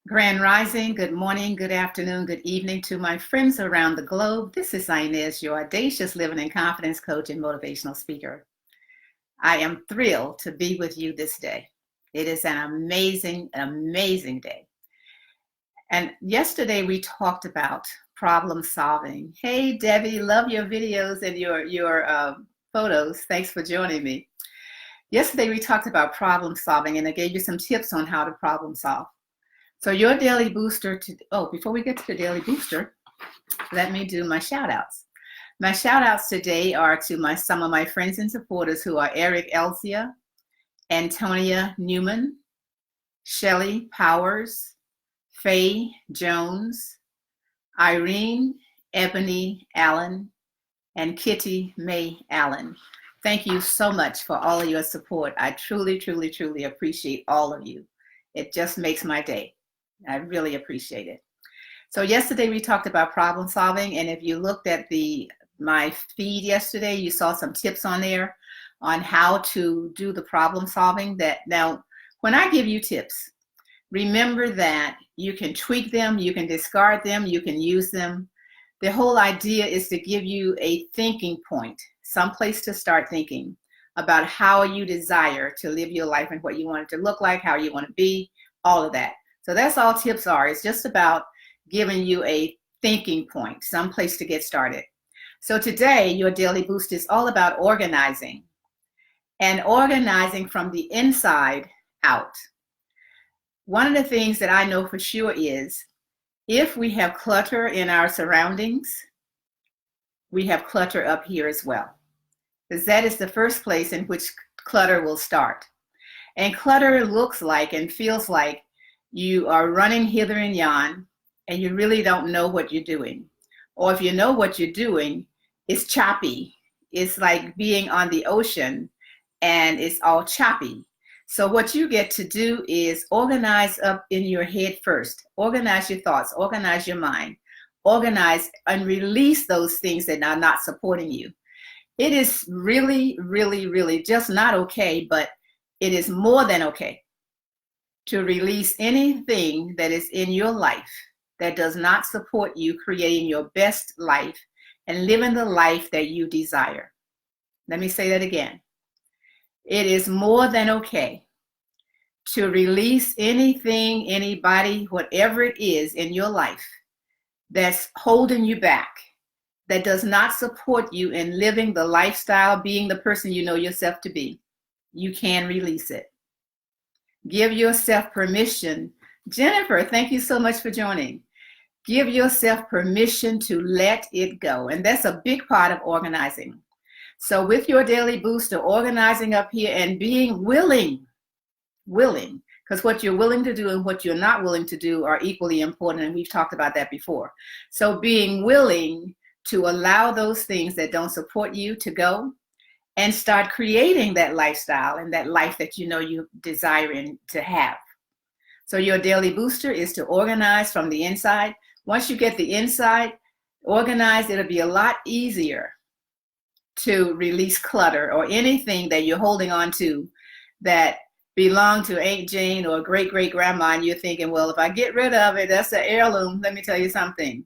Grand Rising, good morning, good afternoon, good evening to my friends around the globe. This is Inez, your audacious living and confidence coach and motivational speaker. I am thrilled to be with you this day. It is an amazing, amazing day. And yesterday we talked about problem solving. Hey, Debbie, love your videos and your photos. Thanks for joining me. Yesterday we talked about problem solving, and I gave you some tips on how to problem solve. So your daily booster, before we get to the daily booster, let me do my shout outs. My shout outs today are to some of my friends and supporters who are Eric Elzia, Antonia Newman, Shelley Powers, Faye Jones, Irene Ebony Allen, and Kitty May Allen. Thank you so much for all of your support. I truly, truly, truly appreciate all of you. It just makes my day. I really appreciate it. So yesterday we talked about problem solving, and if you looked at my feed yesterday, you saw some tips on there on how to do the problem solving. Now, when I give you tips, remember that you can tweak them, you can discard them, you can use them. The whole idea is to give you a thinking point, someplace to start thinking about how you desire to live your life and what you want it to look like, how you want to be, all of that. So that's all tips are. It's just about giving you a thinking point, some place to get started. So today, your daily boost is all about organizing, and organizing from the inside out. One of the things that I know for sure is if we have clutter in our surroundings, we have clutter up here as well, because that is the first place in which clutter will start. And clutter looks like and feels like you are running hither and yon, and you really don't know what you're doing. Or if you know what you're doing, it's choppy. It's like being on the ocean, and it's all choppy. So what you get to do is organize up in your head first. Organize your thoughts, organize your mind, organize and release those things that are not supporting you. It is really, really, really just not okay, but it is more than okay to release anything that is in your life that does not support you creating your best life and living the life that you desire. Let me say that again. It is more than okay to release anything, anybody, whatever it is in your life that's holding you back, that does not support you in living the lifestyle, being the person you know yourself to be. You can release it. Give yourself permission. Jennifer, thank you so much for joining. Give yourself permission to let it go. And that's a big part of organizing. So with your daily booster, organizing up here and being willing, because what you're willing to do and what you're not willing to do are equally important. And we've talked about that before. So being willing to allow those things that don't support you to go, and start creating that lifestyle and that life that you know you desire to have. So your daily booster is to organize from the inside. Once you get the inside organized, it'll be a lot easier to release clutter or anything that you're holding on to that belonged to Aunt Jane or great-great-grandma, and you're thinking, well, if I get rid of it, that's an heirloom. Let me tell you something.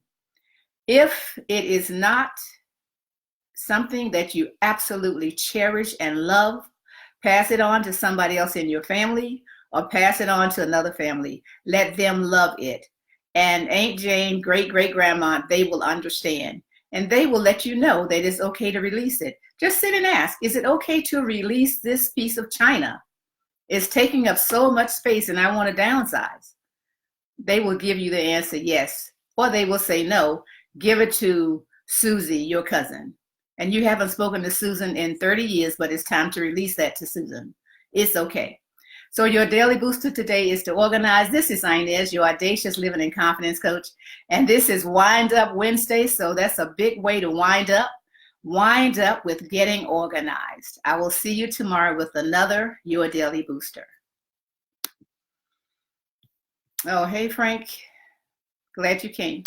If it is not something that you absolutely cherish and love, pass it on to somebody else in your family or pass it on to another family. Let them love it. And Aunt Jane, great-great-grandma, they will understand. And they will let you know that it's okay to release it. Just sit and ask, is it okay to release this piece of china? It's taking up so much space and I want to downsize. They will give you the answer, yes. Or they will say, no, give it to Susie, your cousin. And you haven't spoken to Susan in 30 years, but it's time to release that to Susan. It's okay. So your daily booster today is to organize. This is Inez, your audacious living and confidence coach. And this is Wind Up Wednesday. So that's a big way to wind up. Wind up with getting organized. I will see you tomorrow with another Your Daily Booster. Oh, hey, Frank. Glad you came.